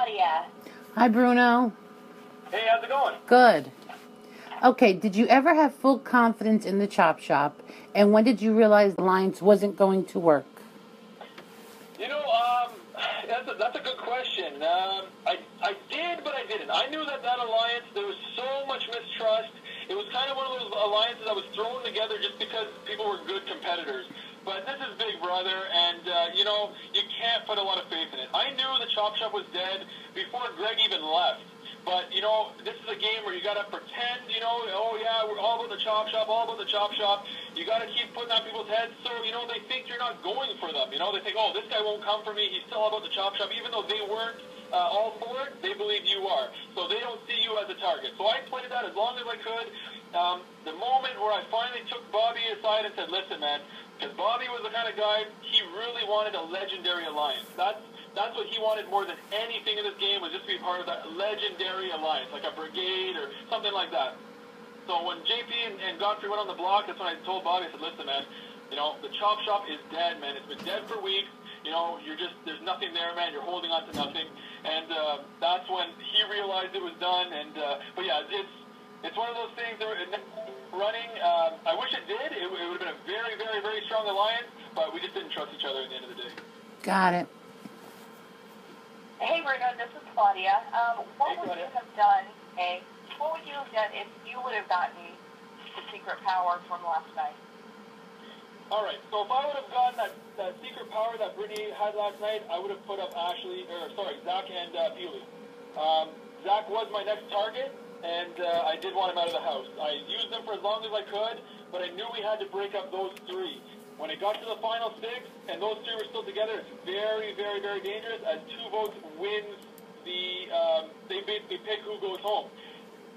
Claudia. Hi, Bruno. Hey, how's it going? Good. Okay, did you ever have full confidence in the chop shop, and when did you realize the alliance wasn't going to work? You know, that's a good question. I did, but I didn't. I knew that alliance, there was so much mistrust. It was kind of one of those alliances that was thrown together just because people were good competitors. But this is Big Brother, and, you can't put a lot of faith in it. I knew the chop shop was dead before Greg even left. But, this is a game where you got to pretend, oh, yeah, we're all about the chop shop, all about the chop shop. You got to keep putting on people's heads so, they think you're not going for them. They think, oh, this guy won't come for me. He's still all about the chop shop. Even though they weren't all for it, they believe you are. So they don't see you as a target. So I played that as long as I could. The moment where I finally took Bobby aside and said, listen, man, because Bobby was the kind of guy, he really wanted a legendary alliance. That's what he wanted more than anything in this game, was just to be part of that legendary alliance, like a brigade or something like that. So when JP and Godfrey went on the block, that's when I told Bobby, I said, listen, man, the chop shop is dead, man. It's been dead for weeks. There's nothing there, man. You're holding on to nothing. And that's when he realized it was done. And but yeah, it's one of those things that running. I wish it did. It would have been a very, very, very strong alliance, but we just didn't trust each other at the end of the day. Got it. Hey, Bruno, this is Claudia. What would you have done if you would have gotten the secret power from last night? All right, so if I would have gotten that secret power that Brittany had last night, I would have put up Zach and Peely. Zach was my next target, and I did want him out of the house. I used them for as long as I could, but I knew we had to break up those three. When it got to the final six, and those three were still together, it's very, very, very dangerous, as 2 votes wins they basically pick who goes home.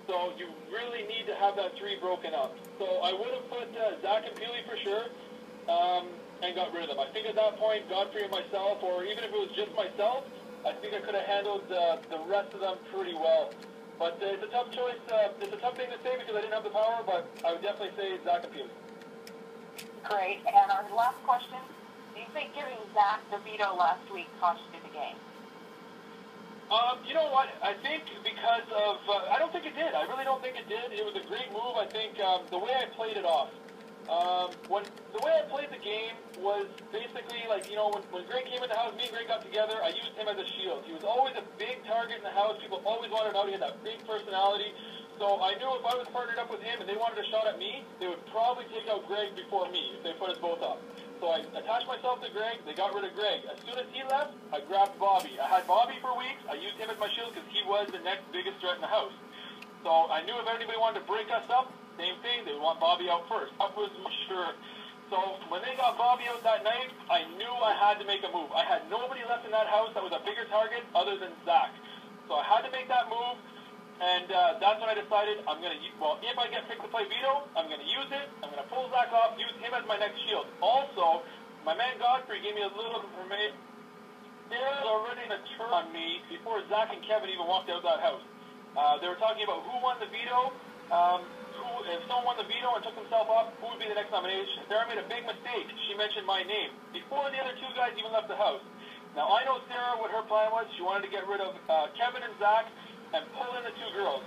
So you really need to have that 3 broken up. So I would have put Zach and Peely for sure, and got rid of them. I think at that point, Godfrey and myself, or even if it was just myself, I think I could have handled the rest of them pretty well. But it's a tough choice. It's a tough thing to say because I didn't have the power, but I would definitely say Zach and Peely. Great. And our last question, do you think giving Zach the veto last week cost you the game? You know what? I think because of... I don't think it did. I really don't think it did. It was a great move. I think the way I played it off. The way I played the game was basically like, when Greg came in the house, me and Greg got together, I used him as a shield. He was always a big target in the house. People always wanted out. He had that big personality. So I knew if I was partnered up with him and they wanted a shot at me, they would probably take out Greg before me if they put us both up. So I attached myself to Greg. They got rid of Greg. As soon as he left, I grabbed Bobby. I had Bobby for weeks. I used him as my shield because he was the next biggest threat in the house. So I knew if anybody wanted to break us up, same thing, they would want Bobby out first. I was sure. So when they got Bobby out that night, I knew I had to make a move. I had nobody left in that house that was a bigger target other than Zach. So I had to make that move. And that's when I decided if I get picked to play veto, I'm going to use it. I'm going to pull Zach off, use him as my next shield. Also, my man Godfrey gave me a little information. They were already in a turn on me before Zach and Kevin even walked out of that house. They were talking about who won the veto, if someone won the veto and took himself off, who would be the next nomination. Sarah made a big mistake. She mentioned my name before the other 2 guys even left the house. Now, I know Sarah, what her plan was. She wanted to get rid of Kevin and Zach and pull in the 2 girls.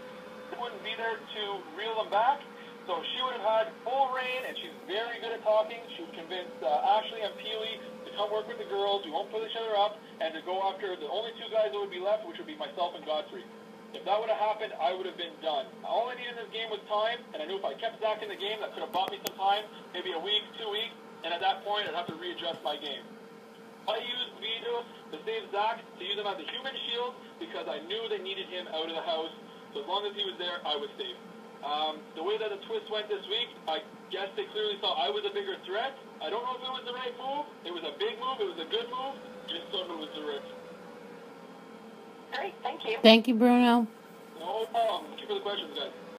She wouldn't be there to reel them back, so she would have had full reign, and she's very good at talking. She would convince Ashley and Peely to come work with the girls. We won't pull each other up, and to go after the only 2 guys that would be left, which would be myself and Godfrey. If that would have happened, I would have been done. All I needed in this game was time, and I knew if I kept Zach in the game, that could have bought me some time, maybe a week, 2 weeks, and at that point, I'd have to readjust my game. I used veto to save Zach, to use him as a human shield, because I knew they needed him out of the house. So as long as he was there, I was safe. The way that the twist went this week, I guess they clearly saw I was a bigger threat. I don't know if it was the right move. It was a big move. It was a good move. Just thought it was the right. Great, thank you. Thank you, Bruno. No problem. Thank you for the questions, guys.